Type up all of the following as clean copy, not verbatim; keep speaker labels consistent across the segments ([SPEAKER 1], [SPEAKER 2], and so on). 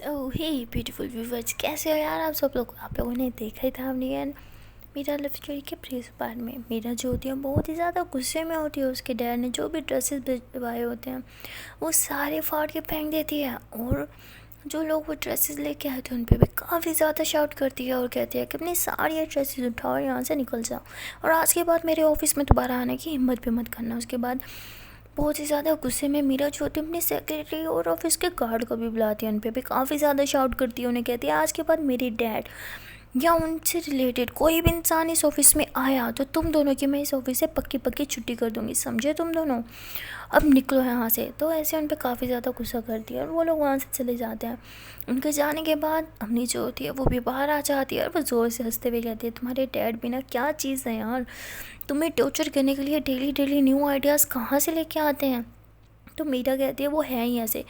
[SPEAKER 1] ओह हे beautiful viewers, कैसे हो यार आप सब लोग। आप लोगों ने देखा ही था हमने एंड मीरा लव स्टोरी के प्रीवियस पार्ट में मीरा जो होती है बहुत ही ज़्यादा गुस्से में होती है। उसके डैड ने जो भी ड्रेसेस भिजवाए होते हैं वो सारे फाड़ के फेंक देती है, और जो लोग वो ड्रेसेस लेके आए थे उन पर भी काफ़ी ज़्यादा शाउट करती है और कहती है कि अपनी सारी ड्रेसेस उठाओ और यहाँ से निकल जाओ, और आज के बाद मेरे ऑफिस में दोबारा आने की हिम्मत भी मत करना। उसके बाद बहुत ही ज़्यादा गुस्से में मीरा जो होती है अपनी सेक्रेटरी और ऑफिस के गार्ड को भी बुलाती है, उन पर भी काफ़ी ज़्यादा शाउट करती है। उन्हें कहती है आज के बाद मेरी डैड या उनसे रिलेटेड कोई भी इंसान इस ऑफिस में आया तो तुम दोनों की मैं इस ऑफिस से पक्की पक्की छुट्टी कर दूंगी, समझे तुम दोनों, अब निकलो यहाँ से। तो ऐसे उन पर काफ़ी ज़्यादा गुस्सा करती है और वो लोग वहाँ से चले जाते हैं। उनके जाने के बाद अम्मी जो होती है वो भी बाहर आ जाती है और वो ज़ोर से हंसते हुए कहती है तुम्हारे डैड भी ना क्या चीज़ है यार, तुम्हें टॉर्चर करने के लिए डेली डेली न्यू आइडियाज़ कहाँ से लेके आते हैं। तो मीरा कहती है वो है ही ऐसे,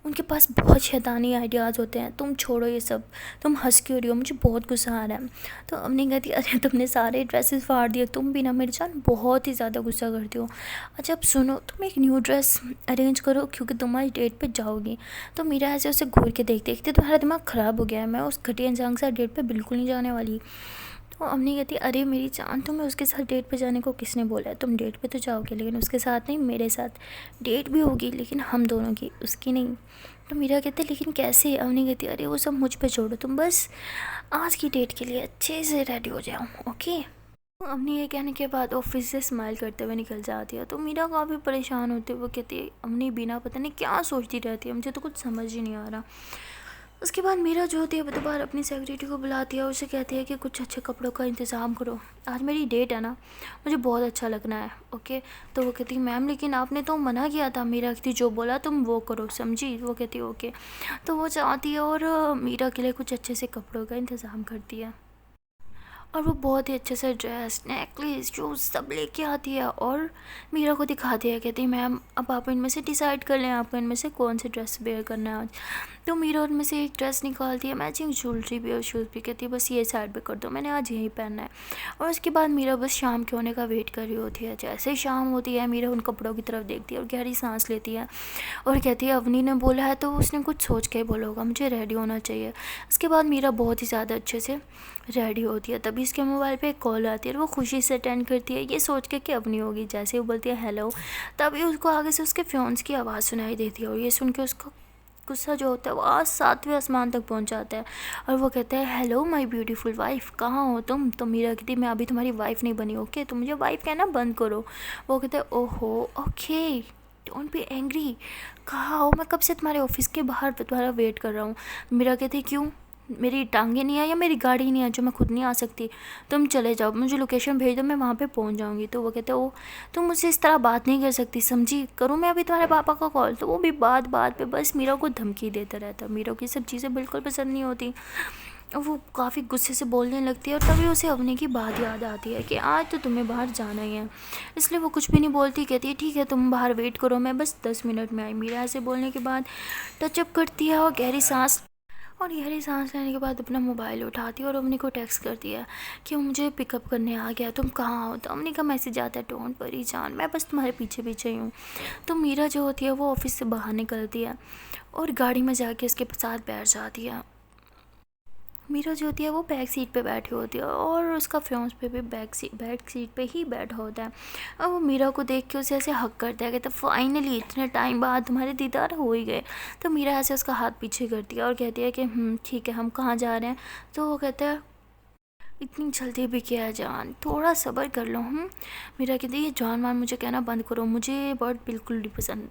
[SPEAKER 1] उनके पास बहुत शैतानी आइडियाज़ होते हैं, तुम छोड़ो ये सब, तुम हंस क्यों रही हो, मुझे बहुत गुस्सा आ रहा है। तो अम्मी कहती है अरे तुमने सारे ड्रेसेस फाड़ दिए, तुम भी ना मेरी जान बहुत ही ज़्यादा गुस्सा करती हो। अच्छा अब सुनो, तुम एक न्यू ड्रेस अरेंज करो क्योंकि तुम आज डेट पे जाओगी। तो मीरा ऐसे उसे घूर के देखते देखते तुम्हारा दिमाग ख़राब हो गया है, मैं उस घटिया इंसान के साथ डेट पर बिल्कुल नहीं जाने वाली। तो अम्मी कहती अरे मेरी जान, तुम्हें उसके साथ डेट पे जाने को किसने बोला है, तुम डेट पे तो जाओगे लेकिन उसके साथ नहीं, मेरे साथ डेट भी होगी लेकिन हम दोनों की, उसकी नहीं। तो मीरा कहते लेकिन कैसे। अम्मी कहती अरे वो सब मुझ पे छोड़ो, तुम बस आज की डेट के लिए अच्छे से रेडी हो जाओ, ओके। तो अम्मी ये कहने के बाद ऑफिस से स्माइल करते हुए निकल जाती है। तो मीरा काफ़ी परेशान होती है, वो कहती है अम्मी बिना पता नहीं क्या सोचती रहती है, मुझे तो कुछ समझ ही नहीं आ रहा। उसके बाद मीरा जो होती है वो दोबारा अपनी सेक्रेटरी को बुलाती है और उसे कहती है कि कुछ अच्छे कपड़ों का इंतज़ाम करो, आज मेरी डेट है ना, मुझे बहुत अच्छा लगना है, ओके। तो वो कहती मैम लेकिन आपने तो मना किया था। मीरा कहती जो बोला तुम वो करो, समझी। वो कहती ओके। तो वो चाहती है और मीरा के लिए कुछ अच्छे से कपड़ों का इंतज़ाम करती है, और वो बहुत ही अच्छे से ड्रेस नेकलेस शूज़ सब लेके आती है और मीरा को दिखाती है। कहती मैम अब आप इनमें से डिसाइड कर लें आपको इनमें से कौन सी ड्रेस वेयर करना है आज। तो मीरा उनमें से एक ड्रेस निकालती है, मैचिंग ज्वेलरी भी और शूज़ भी। कहती है बस ये साइड पे कर दो, मैंने आज यही पहनना है। और उसके बाद मीरा बस शाम के होने का वेट कर रही होती है। जैसे ही शाम होती है मीरा उन कपड़ों की तरफ देखती है और गहरी सांस लेती है और कहती है अवनी ने बोला है तो उसने कुछ सोच के ही बोला होगा, मुझे रेडी होना चाहिए। उसके बाद मीरा बहुत ही ज़्यादा अच्छे से रेडी होती है, तभी इसके मोबाइल पे एक कॉल आती है और वो खुशी से अटेंड करती है ये सोच के कि अवनी होगी। जैसे वो बोलती है हेलो, तभी उसको आगे से उसके फ्योन्स की आवाज़ सुनाई देती है और ये सुन के उसका गुस्सा जो होता है वो आज 7वें आसमान तक पहुंच जाता है। और वो कहता है हेलो माय ब्यूटीफुल वाइफ, कहाँ हो तुम। तो मीरा कहती मैं अभी तुम्हारी वाइफ नहीं बनी, ओके, तो मुझे वाइफ कहना बंद करो। वो कहता है ओहो ओके डोंट बी एंग्री, कहाँ हो, मैं कब से तुम्हारे ऑफिस के बाहर तुम्हारा वेट कर रहा हूँ। मीरा कहती क्यों, मेरी टांगे नहीं है या मेरी गाड़ी नहीं है जो मैं खुद नहीं आ सकती, तुम चले जाओ, मुझे लोकेशन भेज दो, मैं वहाँ पे पहुँच जाऊँगी। तो वो कहते ओ तुम मुझसे इस तरह बात नहीं कर सकती, समझी, करूँ मैं अभी तुम्हारे पापा का कॉल। तो वो भी बात बात पे बस मीरा को धमकी देता रहता। मीरा को ये सब चीज़ें बिल्कुल पसंद नहीं होती और वो काफ़ी गुस्से से बोलने लगती है। और तभी उसे अवनी की बात याद आती है कि आज तो तुम्हें बाहर जाना ही है, इसलिए वो कुछ भी नहीं बोलती, कहती है ठीक है तुम बाहर वेट करो, मैं बस 10 मिनट में आई। मीरा ऐसे बोलने के बाद टचअप करती है और गहरी सांस लेने के बाद अपना मोबाइल उठाती है और अम्मी को टेक्स्ट करती है कि वो मुझे पिकअप करने आ गया, तुम कहाँ हो। तो अम्मी का मैसेज आता है डोंट वरी जान, मैं बस तुम्हारे पीछे पीछे ही हूँ। तो मीरा जो होती है वो ऑफिस से बाहर निकलती है और गाड़ी में जाके उसके साथ बैठ जाती है। मीरा जो होती है वो बैक सीट पे बैठी होती है और उसका फ्योंस पे भी बैक सीट पे ही बैठा होता है। और वो मीरा को देख के उसे ऐसे हक करता है, कहता है फाइनली इतने टाइम बाद तुम्हारे दीदार हो ही गए। तो मीरा ऐसे उसका हाथ पीछे करती है और कहती है कि ठीक है हम कहाँ जा रहे हैं। तो वो कहता है इतनी जल्दी भी क्या है जान, थोड़ा सब्र कर लो। मीरा कहती है ये जान मान मुझे कहना बंद करो, मुझे वर्ड बिल्कुल नहीं पसंद,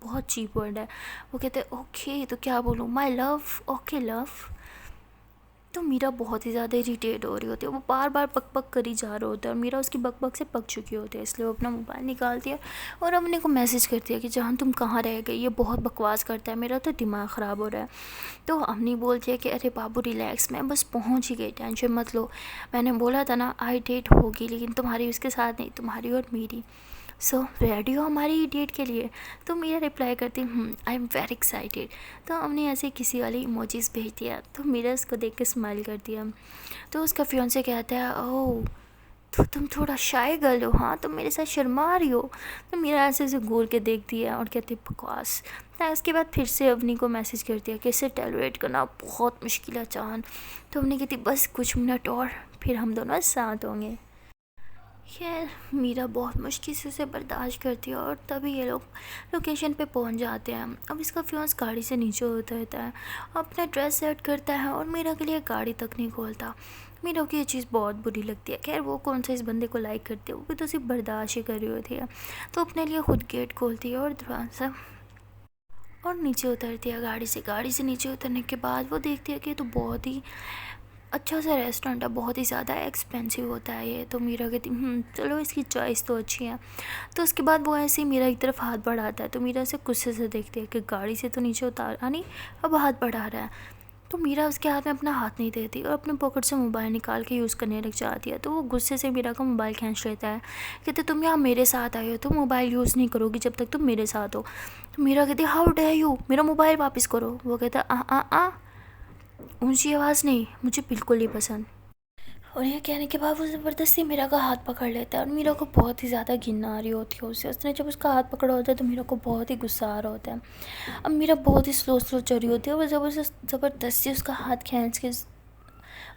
[SPEAKER 1] बहुत चीप वर्ड है। वो कहते हैं ओके तो क्या बोलूँ, माई लव, ओके लव। तो मीरा बहुत ही ज़्यादा इरीटेट हो रही होती है, वो बार बार पक पक करी जा रहा होता है और मीरा उसकी बक बक से पक चुकी होती है, इसलिए वो अपना मोबाइल निकालती है और अम्मी को मैसेज करती है कि जान तुम कहाँ रह गई, ये बहुत बकवास करता है, मेरा तो दिमाग ख़राब हो रहा है। तो अम्मी बोलती है कि अरे बाबू रिलैक्स, मैं बस पहुँच ही गई, टेंशन मत लो, मैंने बोला था ना आई डेट होगी लेकिन तुम्हारी उसके साथ नहीं, तुम्हारी और मेरी। सो रेडी हो हमारी डेट के लिए। तो मीरा रिप्लाई करती आई एम वेरी एक्साइटेड। तो हमने ऐसे किसी वाली इमोजीज भेज दिया। तो मीरा उसको देख के स्माइल करती है। तो उसका फियोंसे कहता है ओह तो तुम थोड़ा शाय गर्ल हो, हाँ तुम मेरे साथ शर्मा रही हो। तो मीरा ऐसे ऐसे घूर के देखती है और कहती है बकवास। तो उसके बाद फिर से अवनी को मैसेज कर दिया कि इसे टॉलरेट करना बहुत मुश्किल है चांद। तो अवनी कहती बस कुछ मिनट और फिर हम दोनों साथ होंगे। खैर मीरा बहुत मुश्किल से उसे बर्दाश्त करती है और तभी ये लोग लोकेशन पे पहुंच जाते हैं। अब इसका फियांस गाड़ी से नीचे उतरता है, अपना ड्रेस सेट करता है और मीरा के लिए गाड़ी तक नहीं खोलता। मीरा को ये चीज़ बहुत बुरी लगती है। खैर वो कौन सा इस बंदे को लाइक करती है, वो भी तो सिर्फ बर्दाश्त ही कर रही होती है। तो अपने लिए खुद गेट खोलती है और दरवाज़ा और नीचे उतरती है गाड़ी से। गाड़ी से नीचे उतरने के बाद वो देखती है कि ये तो बहुत ही अच्छा सा रेस्टोरेंट है, बहुत ही ज़्यादा एक्सपेंसिव होता है ये। तो मीरा कहती चलो इसकी चॉइस तो अच्छी है। तो उसके बाद वो ऐसे ही मीरा की तरफ हाथ बढ़ाता है। तो मीरा से गुस्से से देखती है कि गाड़ी से तो नीचे उतारा नहीं, अब हाथ बढ़ा रहा है। तो मीरा उसके हाथ में अपना हाथ नहीं देती और अपने पॉकेट से मोबाइल निकाल के यूज़ करने लग जाती है। तो वो गुस्से से मीरा का मोबाइल खींच लेता है। कहते तुम यहाँ मेरे साथ आए हो तो मोबाइल यूज़ नहीं करोगी जब तक तुम मेरे साथ हो। तो मीरा कहती हाउ डे यू, मेरा मोबाइल वापस करो। वो कहता आ ऊंची आवाज़ नहीं, मुझे बिल्कुल नहीं पसंद। और ये कहने के बाद वो ज़बरदस्ती मीरा का हाथ पकड़ लेता है और मीरा को बहुत ही ज़्यादा घिन आ रही होती है उससे। उसने जब उसका हाथ पकड़ा होता है तो मीरा को बहुत ही गुस्सा आ रहा होता है। अब मीरा बहुत ही स्लो चल रही होती है, वो ज़बरदस्ती उसका हाथ खींच के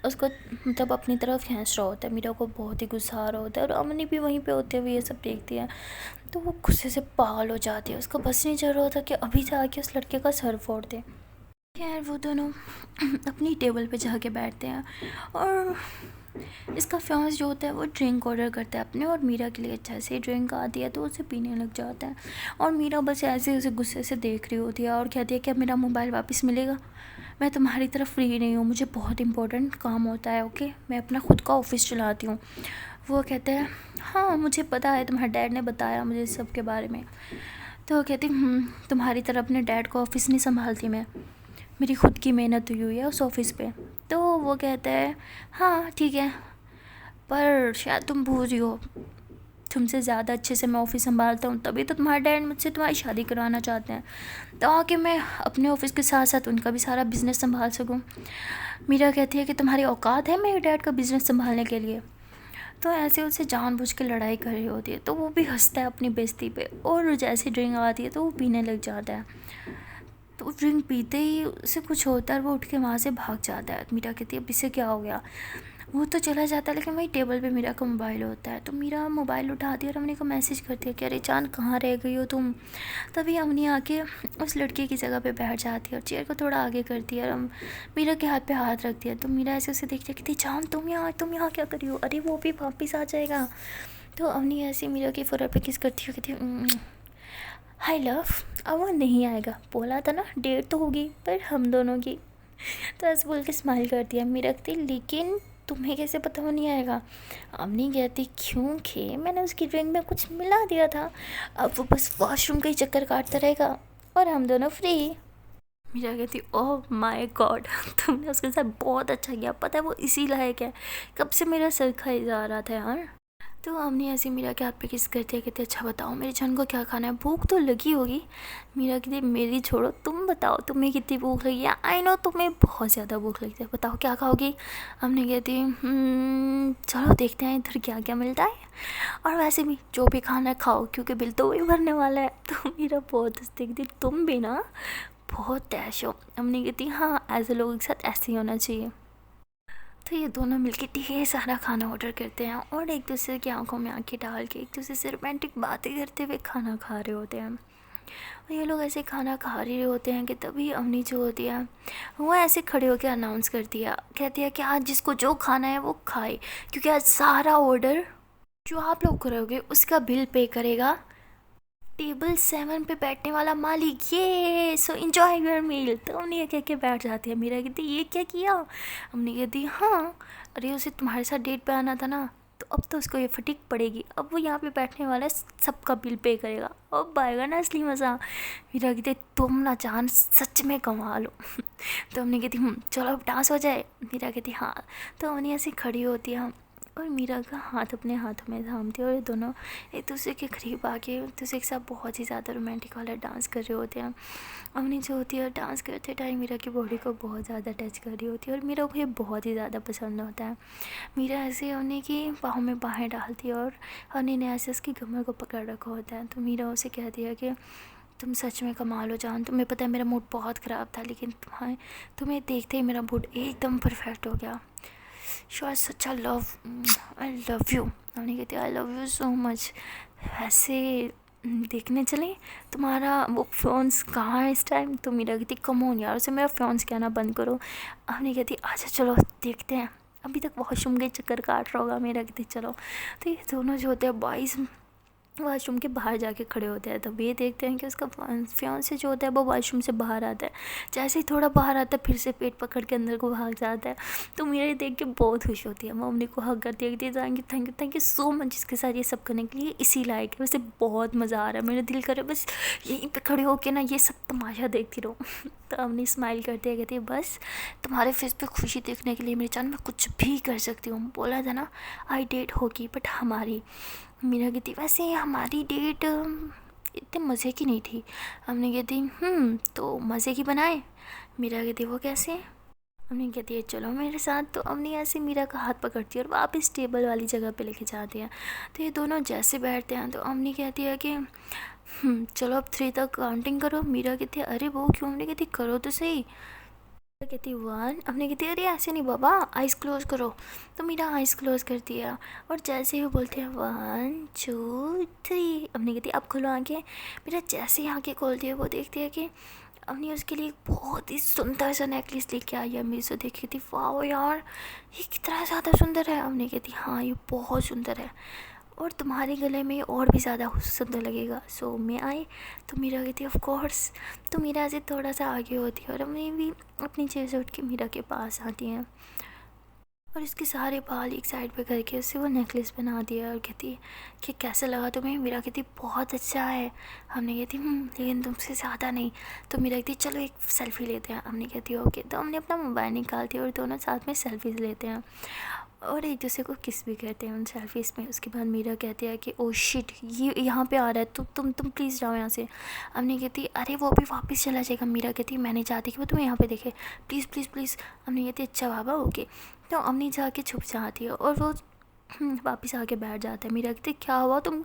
[SPEAKER 1] उसको मतलब अपनी तरफ खींच रहा होता है। मीरा को बहुत ही गुस्सा आ रहा होता है और अमनी भी वहीं पे होते हुए ये सब देखती है। तो वो गुस्से से पागल हो जाती है। उसका बस नहीं चल रहा होता कि अभी जाके उस लड़के का सर फोड़ दे। खैर वो दोनों अपनी टेबल पे जाके बैठते हैं और इसका फियांस जो होता है वो ड्रिंक ऑर्डर करता है अपने, और मीरा के लिए अच्छा से ड्रिंक आती है तो उसे पीने लग जाता है। और मीरा बस ऐसे उसे गुस्से से देख रही होती है और कहती है कि अब मेरा मोबाइल वापस मिलेगा, मैं तुम्हारी तरफ फ्री नहीं हूँ, मुझे बहुत इंपॉर्टेंट काम होता है, ओके मैं अपना खुद का ऑफिस चलाती हूँ। वो कहते हैं हाँ मुझे पता है, तुम्हारे डैड ने बताया मुझे इस सब के बारे में। तो वो कहती तुम्हारी तरह अपने डैड को ऑफिस नहीं संभालती मैं, मेरी खुद की मेहनत हुई है उस ऑफ़िस पे। तो वो कहता है हाँ ठीक है, पर शायद तुम भूल रही हो, तुमसे ज़्यादा अच्छे से मैं ऑफ़िस संभालता हूँ, तभी तो तुम्हारे डैड मुझसे तुम्हारी शादी करवाना चाहते हैं, ताकि मैं अपने ऑफ़िस के साथ साथ उनका भी सारा बिज़नेस संभाल सकूँ। मीरा कहती है कि तुम्हारी औकात है मेरे डैड का बिज़नेस संभालने के लिए। तो ऐसे उसे जानबूझ के लड़ाई कर रही होती है। तो वो भी हंसता है अपनी बेइज्जती पे और जैसे ड्रिंक आती है तो वो पीने लग जाता है। तो ड्रिंक पीते ही उसे कुछ होता है, वो उठ के वहाँ से भाग जाता है। मीरा कहती है अब इसे क्या हो गया। वो तो चला जाता है लेकिन वही टेबल पे मीरा का मोबाइल होता है। तो मीरा मोबाइल उठाती है और अवनी को मैसेज करती है कि अरे चांद कहाँ रह गई हो तुम। तभी अवनी आके उस लड़के की जगह पे बैठ जाती है और चेयर को थोड़ा आगे करती है और मीरा के हाथ पे हाथ रखती है। तो मीरा ऐसे उसे देखती है, कहती चांद तुम यहाँ क्या कर रही हो, अरे वो भी वापस आ जाएगा। तो अवनी ऐसे मीरा की फोर पे किस करती है, कहती हाय लव, अब वो नहीं आएगा, बोला था ना डेट तो होगी पर हम दोनों की। तो ऐसे बोल के स्माइल करती है। मेरा कहती लेकिन तुम्हें कैसे पता वो नहीं आएगा। अम्मी कहती क्योंकि मैंने उसकी ड्रिंक में कुछ मिला दिया था, अब वो बस वॉशरूम का ही चक्कर काटता रहेगा और हम दोनों फ्री। मीरा कहती ओह माय गॉड, तुमने उसके साथ बहुत अच्छा किया, पता है वो इसी लायक है, कब से मेरा सर खाई जा रहा था यार। तो हमने ऐसे मीरा के हाथ पे किस करते हैं, कहते अच्छा बताओ मेरे जान को क्या खाना है, भूख तो लगी होगी। मीरा कहती मेरी छोड़ो, तुम बताओ तुम्हें कितनी भूख लगी है। आई नो तुम्हें बहुत ज़्यादा भूख लगती है, बताओ क्या खाओगी। हमने कहती चलो देखते हैं इधर क्या क्या मिलता है, और वैसे भी जो भी खाना है खाओ क्योंकि बिल तो वही भरने वाला है। तो मीरा बहुत हंसती कहती तुम भी ना बहुत डैश हो। हमने कहती हाँ ऐसे लोगों के साथ ऐसे ही होना चाहिए। तो ये दोनों मिलके ढेर सारा खाना ऑर्डर करते हैं और एक दूसरे की आंखों में आंखें डाल के एक दूसरे से रोमांटिक बातें करते हुए खाना खा रहे होते हैं। और ये लोग ऐसे खाना खा रहे होते हैं कि तभी अवनी जो होती है वो ऐसे खड़े होकर अनाउंस करती है, कहती है कि आज जिसको जो खाना है वो खाए, क्योंकि आज सारा ऑर्डर जो आप लोग करोगे उसका बिल पे करेगा टेबल 7 पे बैठने वाला मालिक, ये सो एंजॉय योर मील। तो हमने कह के बैठ जाती है। मीरा कहती ये क्या किया। हमने कहती हाँ अरे उसे तुम्हारे साथ डेट पे आना था ना, तो अब तो उसको ये फटीक पड़ेगी, अब वो यहाँ पे बैठने वाला है सबका बिल पे करेगा, अब आएगा ना असली मज़ा। मीरा कहती तुम ना जान सच में कमा लो। तो हमने कहती चलो अब डांस हो जाए। मीरा कहती हाँ। तो हमने ऐसे खड़ी होती है और मीरा का हाथ अपने हाथों में थामती है और ये दोनों एक दूसरे के करीब आके एक दूसरे के साथ बहुत ही ज़्यादा रोमांटिक वाला डांस कर रहे होते हैं। अवनी जो होती है डांस करते टाइम मीरा की बॉडी को बहुत ज़्यादा टच कर रही होती है और मीरा को ये बहुत ही ज़्यादा पसंद होता है। मीरा ऐसे अवनी की बाहों में बाहें डालती है और अवनी ने ऐसे उसकी कमर को पकड़ रखा होता है। तो मीरा उसे कहती है कि तुम सच में कमाल हो जान, तुम्हें पता है मेरा मूड बहुत ख़राब था, लेकिन तुम्हें देखते ही मेरा मूड एकदम परफेक्ट हो गया। You are such a love, I love you. हमने कहती I love you so much. वैसे देखने चलें तुम्हारा वो फ्योन्स कहाँ है इस टाइम? तो मीरा कहती कम ऑन यार, उसे मेरा फ्योन्स कहना बंद करो। हमने कहती अच्छा चलो देखते हैं, अभी तक वॉशरूम के चक्कर काट रहा होगा। मेरा कहती चलो। तो ये दोनों जो होते हैं बॉयज़ वॉशरूम के बाहर जाके खड़े होते हैं। तब ये देखते हैं कि उसका फियांसे जो होता है वो वॉशरूम से बाहर आता है। जैसे ही थोड़ा बाहर आता है फिर से पेट पकड़ के अंदर को भाग जाता है। तो मेरे देख के बहुत खुश होती है। मम्मी को हक करती है कि थैंक यू सो मच इसके साथ ये सब करने के लिए, इसी लायक है। वैसे बहुत मज़ा आ रहा है, मेरा दिल करे बस यहीं पर खड़े होके ना ये सब तमाशा देखती रहो। तो अम्मी स्माइल करती है, कहती है बस तुम्हारे फेस पे खुशी देखने के लिए मेरी जान मैं कुछ भी कर सकती हूँ। बोला था ना आई डेट होगी, बट हमारी। मीरा कहती वैसे हमारी डेट इतने मज़े की नहीं थी। हमने कहती तो मज़े की बनाए। मीरा कहती वो कैसे? हमने कहती है चलो मेरे साथ। तो हमने ऐसे मीरा का हाथ पकड़ती है और वापस टेबल वाली जगह पे लेके जाती है। तो ये दोनों जैसे बैठते हैं तो हमने कहती है कि चलो अब 3 तक काउंटिंग करो। मीरा कहती है अरे वो क्यों? हमने कहती करो तो सही। कहती 1। हमने कहती अरे ऐसे नहीं बाबा, आइज़ क्लोज करो। तो मेरा आइज़ क्लोज करती है और जैसे ही वो बोलते हैं 1 2 3। हमने कहती अब खोलो आँखें। मेरा जैसे ही आँखें खोलती है वो देखती है कि हमने उसके लिए एक बहुत ही सुंदर सा नेकलेस लेके आई है। मेरे से देखी थी वाह यार ये कितना ज़्यादा सुंदर है। हमने कहती हाँ ये बहुत सुंदर है और तुम्हारे गले में और भी ज़्यादा सुंदर लगेगा। सो मैं आई। तो मीरा कहती ऑफ कोर्स। तो मीरा से थोड़ा सा आगे होती है और हमें भी अपनी चेयर से उठ के मीरा के पास आती हैं और इसके सारे बाल एक साइड पे करके उससे वो नेकलेस बना दिया और कहती है कि कैसा लगा तुम्हें? मीरा कहती बहुत अच्छा है। हमने कहती लेकिन तुमसे ज़्यादा नहीं। तो मीरा कहती चलो एक सेल्फ़ी लेते हैं। हमने कहती ओके। तो हमने अपना मोबाइल निकालती है और दोनों साथ में सेल्फीज़ लेते हैं और एक दूसरे को किस भी करते हैं उन सेल्फीज़ में। उसके बाद मीरा कहती है कि ओ शिट ये यहाँ पे आ रहा है, तो तुम प्लीज़ जाओ यहाँ से। हमने कहती अरे वो अभी वापस चला जाएगा। मीरा कहती मैं नहीं चाहती कि वो तुम्हें यहाँ पे देखे, प्लीज़ प्लीज़ प्लीज़। हमने कहती अच्छा बाबा ओके। तो हमने जाके छुप जाती है और वो वापस आके बैठ जाता है। मीरा कहती क्या हुआ, तुम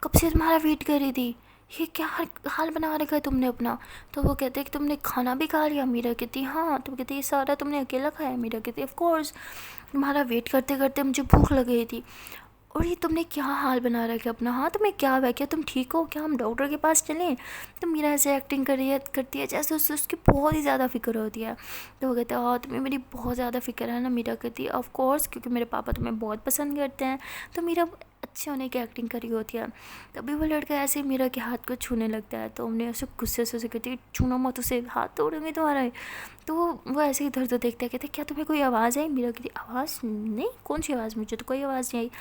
[SPEAKER 1] कब से तुम्हारा वेट कर रही थी, ये क्या हाल बना रखा है तुमने अपना? तो वो कहते हैं कि तुमने खाना भी खा लिया? मीरा कहती हाँ। तो कहती ये सारा तुमने अकेला खाया? मीरा कहती ऑफ कोर्स, तुम्हारा वेट करते करते मुझे भूख लग गई थी। और ये तुमने क्या हाल बना रखा है अपना? हाँ तुम्हें क्या हुआ, क्या तुम ठीक हो? क्या हम डॉक्टर के पास चलें? तो मीरा ऐसे एक्टिंग करती है जैसे उसकी बहुत ही ज़्यादा फिक्र होती है। तो वो कहते हैं हाँ तुम्हें मेरी बहुत ज़्यादा फिक्र है ना? मीरा कहती है ऑफ कोर्स, क्योंकि मेरे पापा तुम्हें बहुत पसंद करते हैं। तो मीरा अच्छे होने की एक्टिंग करी होती है। तभी वो लड़का ऐसे मीरा के हाथ को छूने लगता है। तो हमने ऐसे गुस्से से उसे कहती है छूना मत उसे, हाथ तोड़ूंगी तुम्हारा। तो वो ऐसे ही इधर उधर देखता है, कहते क्या तुम्हें कोई आवाज़ आई? मीरा कहती आवाज़ नहीं, कौन सी आवाज़? मुझे तो कोई आवाज़ नहीं आई।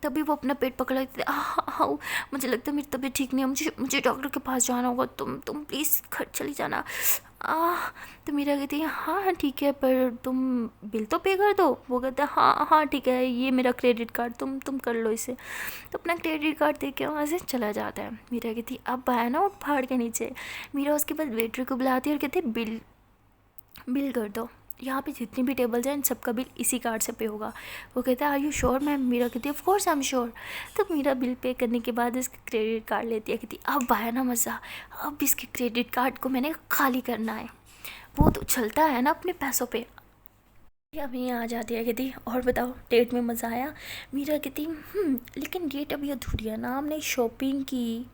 [SPEAKER 1] तभी वो अपना पेट पकड़ लेते हाँ मुझे लगता है मेरी तबीयत ठीक नहीं है, मुझे डॉक्टर के पास जाना होगा, तुम प्लीज़ घर चली जाना। तो मीरा कहती है हाँ ठीक है पर तुम बिल तो पे कर दो। वो कहता है हाँ हाँ ठीक है ये मेरा क्रेडिट कार्ड, तुम कर लो इसे। तो अपना क्रेडिट कार्ड दे के वहाँ से चला जाता है। मीरा कहती अब आया ना उठ पहाड़ के नीचे। मीरा उसके बाद वेटर को बुलाती है और कहती है बिल कर दो, यहाँ पे जितनी भी टेबल्स हैं इन सबका बिल इसी कार्ड से पे होगा। वो कहता है are you sure ma'am? Meera कहती है of course I am sure. तो मीरा बिल पे करने के बाद इसका क्रेडिट कार्ड लेती है, कहती अब आया ना मज़ा, अब इसके क्रेडिट कार्ड को मैंने खाली करना है। वो तो चलता है ना अपने पैसों पे। अब यहाँ आ जाती है, कहती और बताओ डेट में मज़ा आया? मीरा कहती लेकिन डेट अभी अधूरी है ना, हमने शॉपिंग की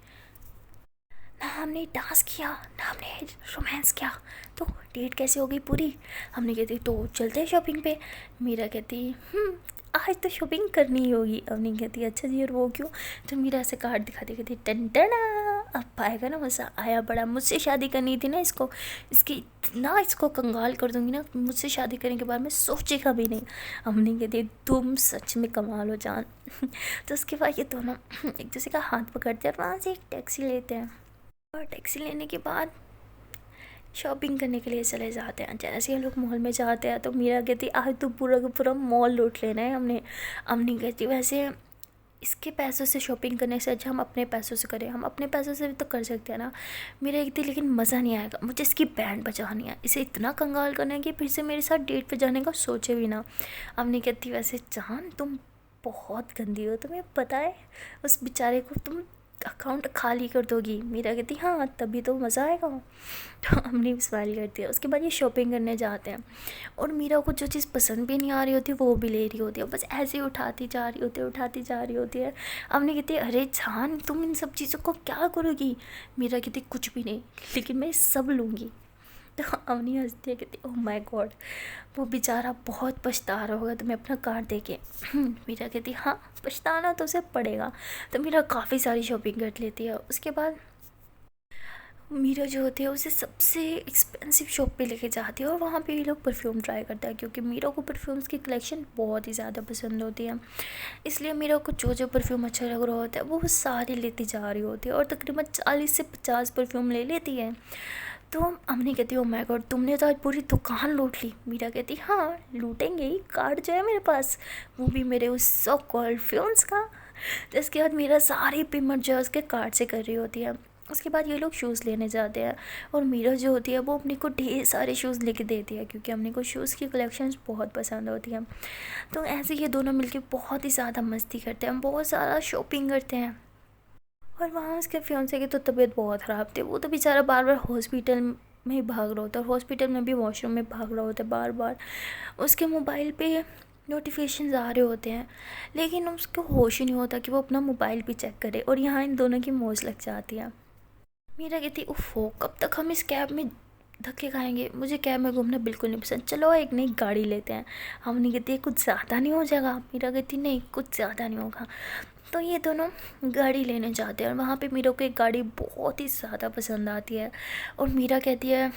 [SPEAKER 1] ना, हमने डांस किया ना, हमने रोमांस किया, तो डेट कैसे हो गई पूरी? हमने कहती तो चलते हैं शॉपिंग पे। मीरा कहती आज तो शॉपिंग करनी ही होगी। हमने कहती अच्छा जी और वो क्यों? तो मीरा ऐसे कार्ड दिखाती कहती टन टना, अब पाएगा ना मज़ा। आया बड़ा, मुझसे शादी करनी थी ना इसको, इसको कंगाल कर दूंगी ना, मुझसे शादी करने के बाद मैं सोचेगा भी नहीं। हमने कहती तुम सच में कमाल हो जान। तो उसके बाद ये दोनों एक दूसरे का हाथ पकड़ते हैं और वहाँ से एक टैक्सी लेते हैं और टैक्सी लेने के बाद शॉपिंग करने के लिए चले जाते हैं। जैसे ही लोग मॉल में जाते हैं तो मीरा कहती आज तो पूरा का पूरा मॉल लूट लेना है हमने। अम्मी कहती वैसे इसके पैसों से शॉपिंग करने से अच्छा हम अपने पैसों से करें, हम अपने पैसों से भी तो कर सकते हैं ना। मेरा एक थी लेकिन मज़ा नहीं आएगा, मुझे इसकी बैंड बजानी है, इसे इतना कंगाल करना है कि फिर से मेरे साथ डेट पे जाने का सोचे भी ना। अम्मी कहती वैसे जान तुम बहुत गंदी हो, तुम्हें पता है उस बेचारे को तुम अकाउंट खाली कर दोगी। मीरा कहती हाँ तभी तो मज़ा आएगा। तो अम्मी स्माइल करती है। उसके बाद ये शॉपिंग करने जाते हैं और मीरा को जो चीज़ पसंद भी नहीं आ रही होती वो भी ले रही होती है, बस ऐसे ही उठाती जा रही होती है। अम्मी कहती है अरे जान तुम इन सब चीज़ों को क्या करोगी। मीरा कहती कुछ भी नहीं, लेकिन मैं सब लूँगी। तो अवनी हंसती है, कहती ओह माय गॉड वो बेचारा बहुत पछता रहा होगा तुम्हें अपना कार्ड दे के। मीरा कहती हाँ पछताना तो उसे पड़ेगा। तो मीरा काफ़ी सारी शॉपिंग कर लेती है। उसके बाद मीरा जो होती है उसे सबसे एक्सपेंसिव शॉप पे लेके जाती है और वहाँ पे ये लोग परफ्यूम ट्राई करता है, क्योंकि मीरा को परफ्यूम्स की कलेक्शन बहुत ही ज़्यादा पसंद होती है। इसलिए मीरा को जो जो परफ्यूम अच्छा लग रहा होता है वो सारी लेती जा रही होती है और तकरीबन 40 से 50 परफ्यूम ले लेती है। तो अम्मी कहती है ओ माय गॉड तुमने तो आज पूरी दुकान लूट ली। मीरा कहती हाँ लूटेंगे ही, कार्ड जो है मेरे पास वो भी मेरे उस सो कॉल्ड फ्यून्स का। तो इसके बाद मीरा सारी पेमेंट जो है उसके कार्ड से कर रही होती है। उसके बाद ये लोग शूज़ लेने जाते हैं और मीरा जो होती है वो अपने को ढेर सारे शूज़ लेके देती है, क्योंकि अपने को शूज़ की कलेक्शंस बहुत पसंद होती हैं। तो ऐसे ये दोनों मिलके बहुत ही ज़्यादा मस्ती करते हैं, बहुत सारा शॉपिंग करते हैं। और वहाँ उसके फियांसे की तो तबीयत बहुत ख़राब थी, वो तो बेचारा बार बार हॉस्पिटल में ही भाग रहा होता है और हॉस्पिटल में भी वॉशरूम में भाग रहा होता है बार बार। उसके मोबाइल पे नोटिफिकेशंस आ रहे होते हैं लेकिन उसको होश ही नहीं होता कि वो अपना मोबाइल भी चेक करे, और यहाँ इन दोनों की मौज लग जाती है। मीरा कहती उफ़ो कब तक हम इस कैब में धक्के खाएंगे, मुझे कैब में घूमना बिल्कुल नहीं पसंद, चलो एक नई गाड़ी लेते हैं। हम नहीं कहती कुछ ज़्यादा नहीं हो जाएगा। मीरा कहती नहीं कुछ ज़्यादा नहीं होगा। तो ये दोनों गाड़ी लेने जाते हैं और वहाँ पे मीरा को एक गाड़ी बहुत ही ज़्यादा पसंद आती है और मीरा कहती है